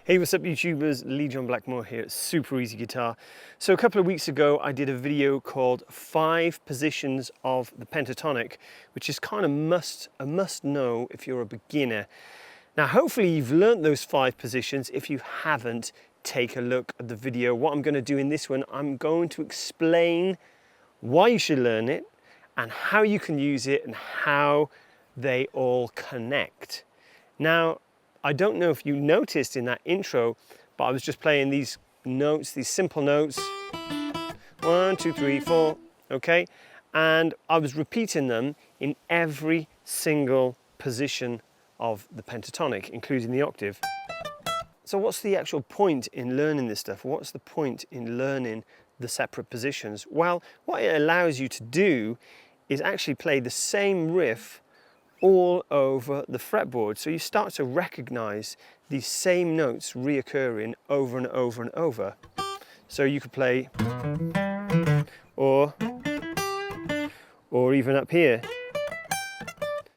Hey, what's up YouTubers? Lee John Blackmore here at Super Easy Guitar. So a couple of weeks ago I did a video called 5 positions of the pentatonic, which is kind of a must know if you're a beginner. Now hopefully you've learnt those 5 positions. If you haven't, take a look at the video. What I'm going to do in this one, I'm going to explain why you should learn it and how you can use it and how they all connect. Now, I don't know if you noticed in that intro, but I was just playing these notes, these simple notes. 1, 2, 3, 4, okay? And I was repeating them in every single position of the pentatonic, including the octave. So what's the actual point in learning this stuff? What's the point in learning the separate positions? Well, what it allows you to do is actually play the same riff all over the fretboard. So you start to recognize these same notes reoccurring over and over and over. So you could play or even up here.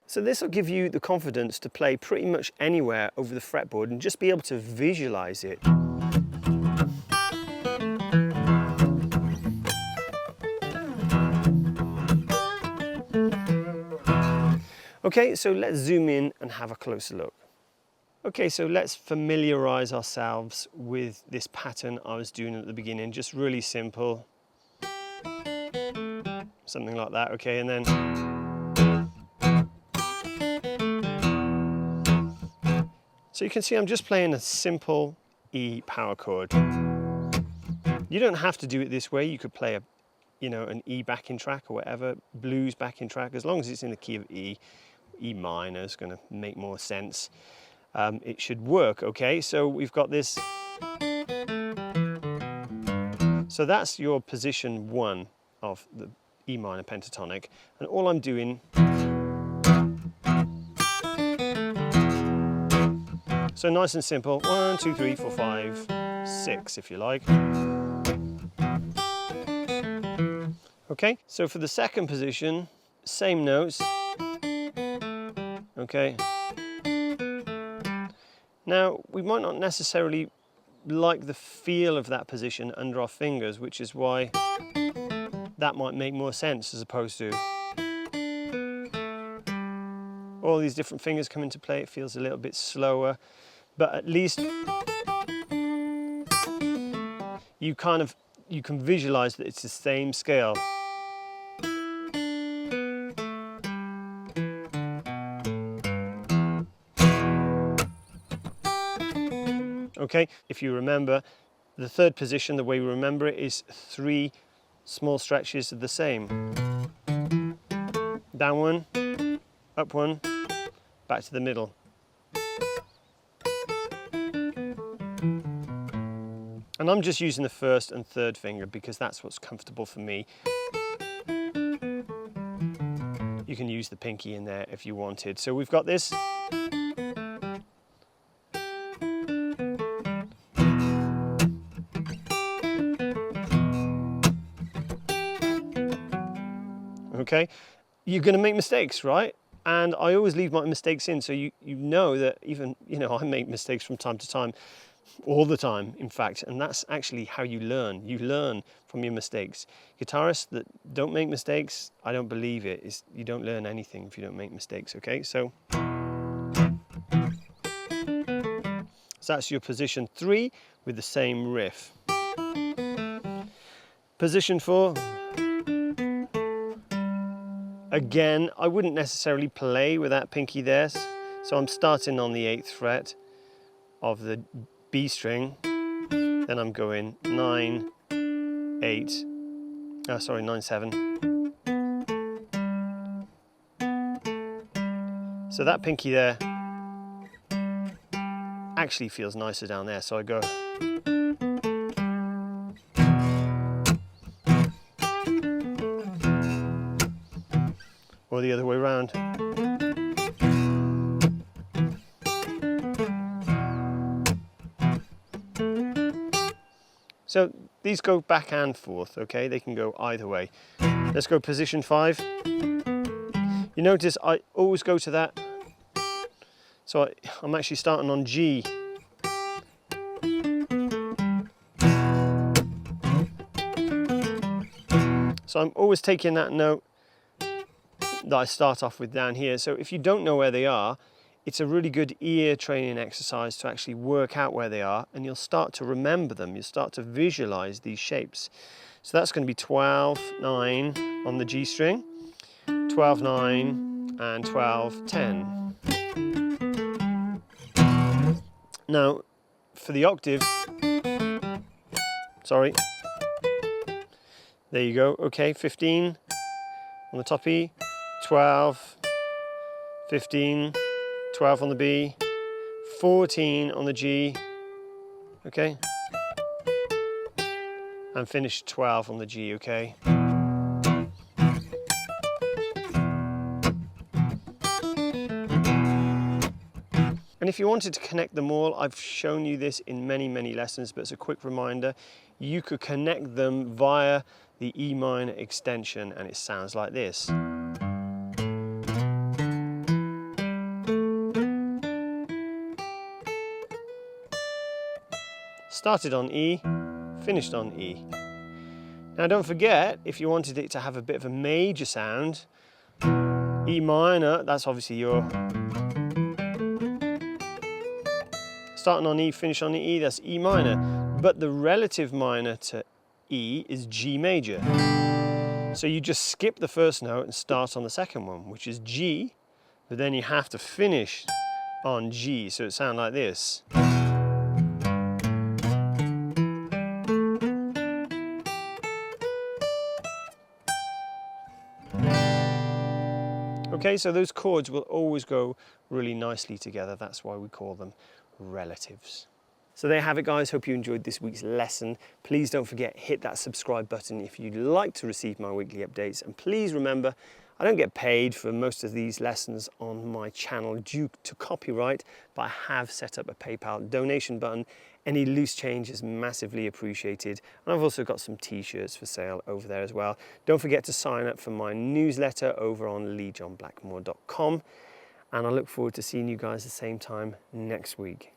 So this will give you the confidence to play pretty much anywhere over the fretboard and just be able to visualize it. Okay, so let's zoom in and have a closer look. Okay, so let's familiarize ourselves with this pattern I was doing at the beginning, just really simple. Something like that, okay, and then so you can see I'm just playing a simple E power chord. You don't have to do it this way. You could play an E backing track or whatever, blues backing track, as long as it's in the key of E. E minor is going to make more sense. It should work, okay? So we've got this. So that's your position 1 of the E minor pentatonic, and all I'm doing. So nice and simple. 1, 2, 3, 4, 5, 6, if you like. Okay, so for the second position, same notes. Okay. Now, we might not necessarily like the feel of that position under our fingers, which is why that might make more sense as opposed to all these different fingers come into play. It feels a little bit slower, but at least you can visualize that it's the same scale. Okay, if you remember, the third position, the way we remember it, is 3 small stretches of the same. Down 1, up 1, back to the middle. And I'm just using the first and third finger because that's what's comfortable for me. You can use the pinky in there if you wanted. So we've got this. Okay, you're going to make mistakes, right? And I always leave my mistakes in, so you know that even, I make mistakes from time to time, all the time, in fact, and that's actually how you learn. You learn from your mistakes. Guitarists that don't make mistakes, I don't believe it. You don't learn anything if you don't make mistakes, okay? So that's your position 3 with the same riff. Position 4. Again, I wouldn't necessarily play with that pinky there, so I'm starting on the 8th fret of the B string, then I'm going 9, 8, 9, 7. So that pinky there actually feels nicer down there, so I go. Or the other way around. So these go back and forth, okay? They can go either way. Let's go position 5. You notice I always go to that. So I'm actually starting on G So I'm always taking that note that I start off with down here. So if you don't know where they are, it's a really good ear training exercise to actually work out where they are, and you'll start to remember them. You'll start to visualize these shapes. So that's going to be 12, 9 on the G string, 12, 9, and 12, 10. Now, for the octave, sorry, there you go, okay, 15 on the top E, 12, 15, 12 on the B, 14 on the G, okay, and finish 12 on the G, okay. And if you wanted to connect them all, I've shown you this in many lessons, but as a quick reminder, you could connect them via the E minor extension, and it sounds like this. Started on E, finished on E. Now don't forget, if you wanted it to have a bit of a major sound, E minor, that's obviously your... Starting on E, finish on the E, that's E minor. But the relative minor to E is G major. So you just skip the first note and start on the second one, which is G, but then you have to finish on G, so it sounds like this. Okay, so those chords will always go really nicely together. That's why we call them relatives. So there you have it, guys. Hope you enjoyed this week's lesson. Please don't forget, hit that subscribe button if you'd like to receive my weekly updates. And please remember, I don't get paid for most of these lessons on my channel due to copyright, but I have set up a PayPal donation button. Any loose change is massively appreciated. And I've also got some t-shirts for sale over there as well. Don't forget to sign up for my newsletter over on leejohnblackmore.com. And I look forward to seeing you guys the same time next week.